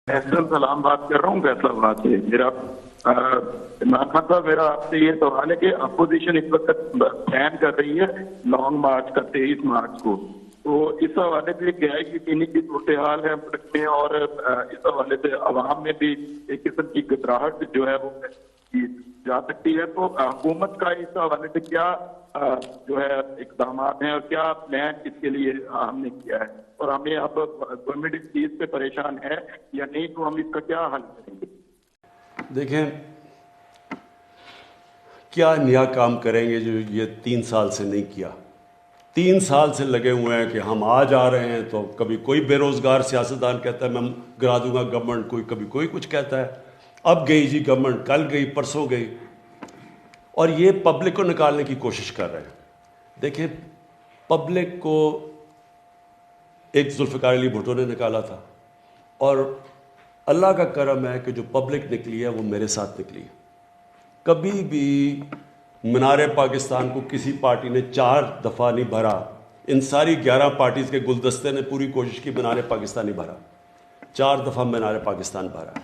फैसल सलाम बात कर रहा हूँ फैसलाबाद से। मेरा इमरान खान साहब, मेरा आपसे ये सवाल है कि अपोजिशन इस वक्त प्लान कर रही है लॉन्ग मार्च का 23 मार्च को, तो इस हवाले से क्या है कि चीनी की सूरत हाल है मुल्क में, और इस हवाले से अवाम में भी एक किस्म की घबराहट जो है वो की जा सकती है। तो हुकूमत का इस हवाले से क्या जो है इकदाम हैं और क्या प्लान इसके लिए हमने किया है, और हमें अब गवर्नमेंट इस चीज पे परेशान है या नहीं, तो हम इसका क्या हल करेंगे? देखें, क्या नया काम करेंगे जो ये 3 साल से नहीं किया। 3 साल से लगे हुए हैं कि हम आज आ रहे हैं तो कभी कोई बेरोजगार सियासतदान कहता है मैं गिरा दूंगा गवर्नमेंट, कभी कोई कुछ कहता है। अब गई जी गवर्नमेंट, कल गई, परसों गई, और ये पब्लिक को निकालने की कोशिश कर रहे हैं। देखिए, पब्लिक को एक जुल्फ़िकार अली भुट्टो ने निकाला था, और अल्लाह का करम है कि जो पब्लिक निकली है वो मेरे साथ निकली है। कभी भी मीनार पाकिस्तान को किसी पार्टी ने 4 दफ़ा नहीं भरा। इन सारी 11 पार्टीज़ के गुलदस्ते ने पूरी कोशिश की, मीनार पाकिस्तान नहीं भरा। 4 दफ़ा मीनार पाकिस्तान भरा।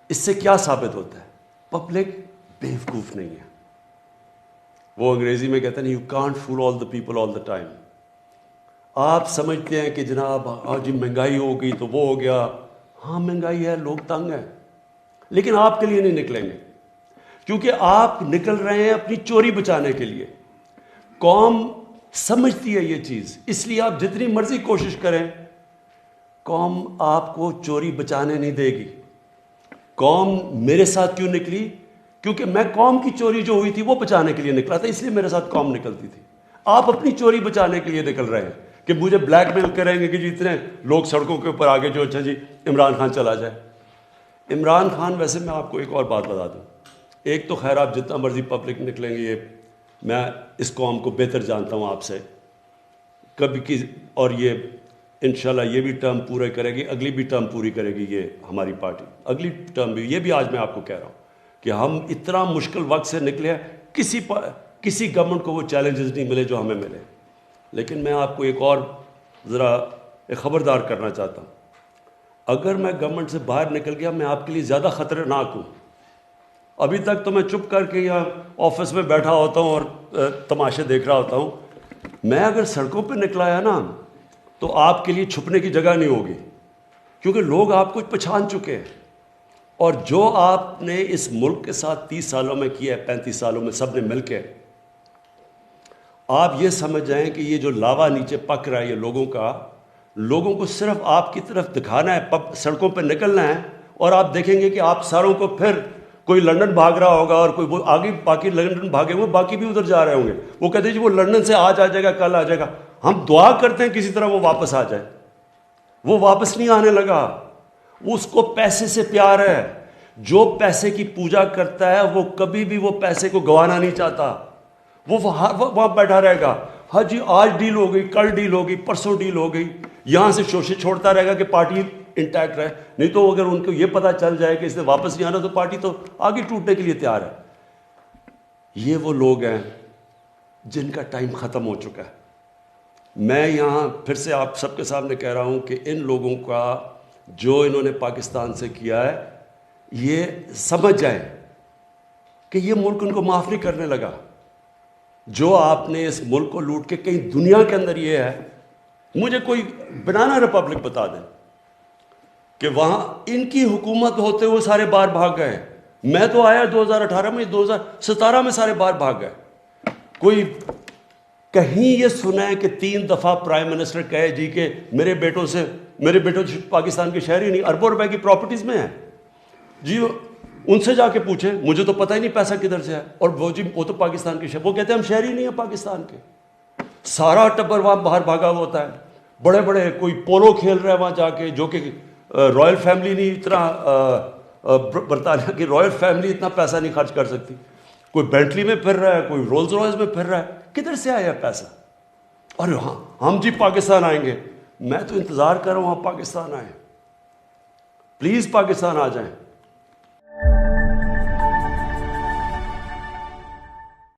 इससे क्या साबित होता है? पब्लिक बेवकूफ़ नहीं है। वो अंग्रेज़ी में कहते हैं you can't fool all the people all the time. आप समझते हैं कि जनाब आज महंगाई हो गई तो वो हो गया। हाँ, महंगाई है, लोग तंग हैं, लेकिन आपके लिए नहीं निकलेंगे, क्योंकि आप निकल रहे हैं अपनी चोरी बचाने के लिए। कौम समझती है ये चीज़, इसलिए आप जितनी मर्जी कोशिश करें, कौम आपको चोरी बचाने नहीं देगी। कौम मेरे साथ क्यों निकली? क्योंकि मैं कौम की चोरी जो हुई थी वो बचाने के लिए निकला था, इसलिए मेरे साथ कौम निकलती थी। आप अपनी चोरी बचाने के लिए निकल रहे हैं कि मुझे ब्लैकमेल करेंगे कि जी इतने लोग सड़कों के ऊपर आगे जो, अच्छा जी इमरान खान चला जाए। इमरान खान, वैसे मैं आपको एक और बात बता दूं, एक तो खैर आप जितना मर्जी पब्लिक निकलेंगे, ये मैं इस कौम को बेहतर जानता हूँ आपसे कभी की, और ये इंशाल्लाह ये भी टर्म पूरा करेगी, अगली भी टर्म पूरी करेगी ये हमारी पार्टी, अगली टर्म भी। ये भी आज मैं आपको कह रहा हूँ कि हम इतना मुश्किल वक्त से निकले हैं, किसी गवर्नमेंट को वो चैलेंजेस नहीं मिले जो हमें मिले। लेकिन मैं आपको एक और ज़रा एक ख़बरदार करना चाहता हूँ, अगर मैं गवर्नमेंट से बाहर निकल गया, मैं आपके लिए ज़्यादा ख़तरनाक हूँ। अभी तक तो मैं चुप करके यहाँ ऑफिस में बैठा होता हूँ और तमाशे देख रहा होता हूँ। मैं अगर सड़कों पे निकला है ना, तो आपके लिए छुपने की जगह नहीं होगी, क्योंकि लोग आपको पहचान चुके हैं। और जो आपने इस मुल्क के साथ 30 सालों में किया है, 35 सालों में सब ने मिल के, आप ये समझ जाएं कि ये जो लावा नीचे पक रहा है ये लोगों को सिर्फ आपकी तरफ दिखाना है, सड़कों पे निकलना है, और आप देखेंगे कि आप सारों को फिर कोई लंदन भाग रहा होगा और कोई वो आगे, बाकी लंदन भागे हुए बाकी भी उधर जा रहे होंगे। वो कहते हैं जी वो लंदन से आज आ जाएगा, कल आ जाएगा। हम दुआ करते हैं किसी तरह वो वापस आ जाए। वो वापस नहीं आने लगा। उसको पैसे से प्यार है। जो पैसे की पूजा करता है वो कभी भी वो पैसे को गंवाना नहीं चाहता। वो वहां बैठा रहेगा, हाँ जी आज डील हो गई, कल डील हो गई, परसों डील हो गई, यहां से शोषित छोड़ता रहेगा कि पार्टी इंटैक्ट रहे। नहीं तो अगर उनको ये पता चल जाए कि इसने वापस नहीं आना, तो पार्टी तो आगे टूटने के लिए तैयार है। ये वो लोग हैं जिनका टाइम खत्म हो चुका है। मैं यहां फिर से आप सबके सामने कह रहा हूं कि इन लोगों का जो इन्होंने पाकिस्तान से किया है, ये समझ जाए कि ये मुल्क उनको माफ नहीं करने लगा। जो आपने इस मुल्क को लूट के कहीं दुनिया के अंदर ये है, मुझे कोई बनाना रिपब्लिक बता दें कि वहां इनकी हुकूमत होते हुए सारे बाहर भाग गए। मैं तो आया 2018 में, 2017 में सारे बाहर भाग गए। कोई कहीं ये सुना है कि 3 दफा प्राइम मिनिस्टर कहे जी कि मेरे बेटों पाकिस्तान के शहरी नहीं, अरबों रुपए की प्रॉपर्टीज में है जी। उनसे जाके पूछे, मुझे तो पता ही नहीं पैसा किधर से है। और वो जी वो तो पाकिस्तान के वो कहते हैं हम शहरी नहीं है पाकिस्तान के। सारा टब्बर वहां बाहर भागा हुआ होता है। बड़े बड़े कोई पोलो खेल रहा है वहां जाके, जो कि रॉयल फैमिली नहीं, इतना बरतानिया की रॉयल फैमिली इतना पैसा नहीं खर्च कर सकती। कोई बेंटली में फिर रहा है, कोई रोल्स रॉयस में फिर रहा है। किधर से आया पैसा? और हाँ हम जी पाकिस्तान आएंगे। मैं तो इंतजार कर रहा हूं आप पाकिस्तान आए, प्लीज पाकिस्तान आ जाएं।